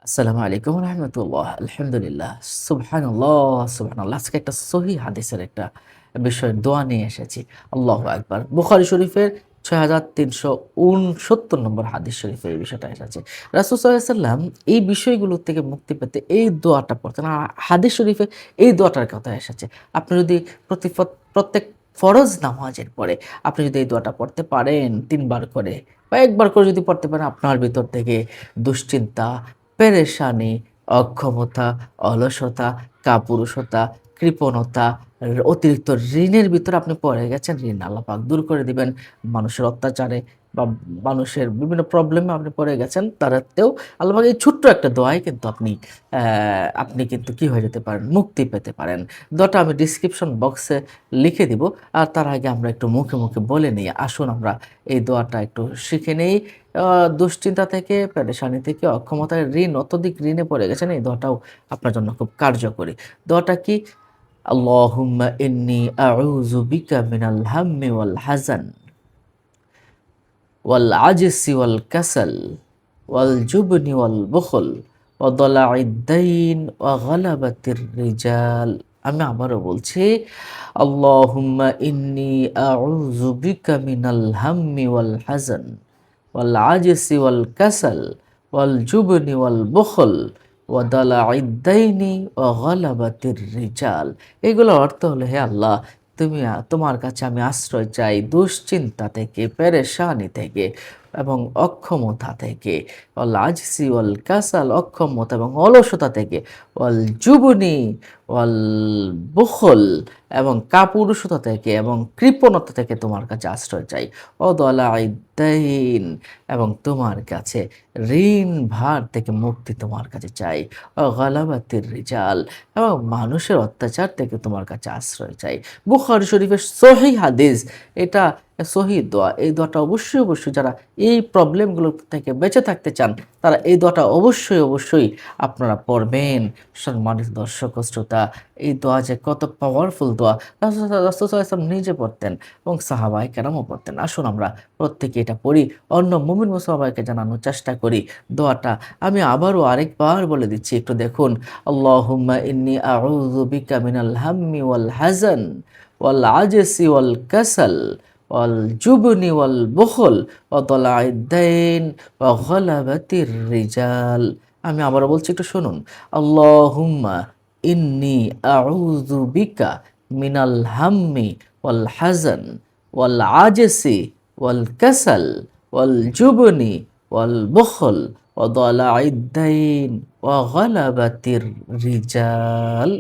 আসসালামু আলাইকুম রহমতুল্লাহ। আলহামদুলিল্লাহ, সুবহানাল্লাহ সুবহানাল্লাহ। আজকে একটা সহিহ হাদিসের একটা বিষয় দোয়া নিয়ে এসেছি। আল্লাহু আকবার। বুখারী শরীফের ৬৩৬৯ নম্বর হাদিস শরীফে এই বিষয়টা এসেছে। রাসূল সাল্লাল্লাহু আলাইহি সাল্লাম এই বিষয়গুলো থেকে মুক্তি পেতে এই দোয়াটা পড়তেন। আর হাদিস শরীফে এই দোয়াটার কথা এসেছে। আপনি যদি প্রত্যেক ফরজ নামাজের পরে আপনি যদি এই দোয়াটা পড়তে পারেন ৩ বার করে বা ১ বার করে যদি পড়তে পারেন, আপনার ভিতর থেকে দুশ্চিন্তা, পেরেশানি, অক্ষমতা, অলসতা, কাপুরুষতা, কৃপণতা, অতিরিক্ত ঋণের ভিতরে আপনি পড়ে গেছেন, ঋণ আল্লাহ পাক দূর করে দিবেন। মানুষের অত্যাচারে বা মানুষের বিভিন্ন প্রবলেমে আপনি পড়ে গেছেন, তারাতেও আল্লাহ পাক এই ছোট্ট একটা দোয়ায় কিন্তু আপনি কিন্তু কি হয়ে যেতে পারেন? মুক্তি পেতে পারেন। দোয়াটা আমি ডেসক্রিপশন বক্সে লিখে দিব। আর তার আগে আমরা একটু মুখে, মুখে বলে নিই। আসুন আমরা এই দোয়াটা একটু শিখে নেই। আ দুশ্চিন্তা থেকে, পেরেশানি থেকে, অক্ষমতায় অত্যধিক ঋণে পড়ে গেছেন, এই দোয়াটাও আপনার জন্য খুব কার্যকরী। দোয়াটা কি? আল্লাহুম্মা ইন্নী আউযু বিকা মিনাল হাম্মি ওয়াল হাযান ওয়াল আজসি ওয়াল কাসাল ওয়াল জুবনি ওয়াল বুখল ওয়া দালা'id দাইন ওয়া গালাবাতির রিজাল। আমি আবারও বলছি, আল্লাহুম্মা ইন্নী আউযু বিকা মিনাল হাম্মি ওয়াল হাযান ওয়াল আজসি ওয়াল কাসাল ওয়াল জুবনি ওয়াল বুখল ওয়া দালা'id দাইনি ওয়া গালাবাতির রিজাল। এগুলোর অর্থ হলো, হে আল্লাহ, তোমার কাছে আমি আশ্রয় চাই দুশ্চিন্তা থেকে, পেরেশানি থেকে এবং অক্ষমতা থেকে, ওয়াল আজসি ওয়াল কাসাল, অক্ষমতা এবং অলসতা থেকে, ওয়াল জুবনি ওয়াল বুখল, এবং কাপুরুষতা থেকে এবং কৃপণতা থেকে তোমার কাছে আশ্রয় চাই। অদলাইদ্দাইন, এবং তোমার কাছে ঋণ ভার থেকে মুক্তি তোমার কাছে চাই। গালাবাতির রিজাল, এবং মানুষের অত্যাচার থেকে তোমার কাছে আশ্রয় চাই। বুখারী শরীফের সহিহ হাদিস, এটা সহিহ দোয়া। এই দোয়াটা অবশ্যই, অবশ্যই যারা এই প্রবলেমগুলো থেকে বেঁচে থাকতে চান, তারা এই দোয়াটা অবশ্যই, অবশ্যই আপনারা পড়বেন। সম্মানিত দর্শক ও শ্রোতা, এই দোয়া যে কত পাওয়ারফুল দোয়া, রাসূল সাল্লাল্লাহু আলাইহি ওয়াসাল্লাম নিজে পড়তেন এবং সাহাবায়ে কেরামও পড়তেন। আসুন আমরা প্রত্যেকে এটা পড়ি, অন্য মুমিন মুসলমানকে জানানোর চেষ্টা করি। দোয়াটা আমি আবারও আরেকবার বলে দিচ্ছি, একটু দেখুন। আল্লাহুম্মা ইন্নী আউযু বিকা মিনাল হাম্মি ওয়াল হাযান ওয়াল আজসি ওয়াল কাসাল ওয়াল জুবনি ওয়াল বুখল ওয়া দালা'id দাইন ওয়া গালাবাতির রিজাল। আমি আবারও বলছি, একটু শুনুন। আল্লাহুম্মা ইন্নী আউযু বিকা মিনাল হাম্মি ওয়াল হাযান ওয়াল আজসি ওয়াল কাসাল ওয়াল জুবনি ওয়াল বুখল ওয়া দালা'id দাইন ওয়া গালাবাতির রিজাল।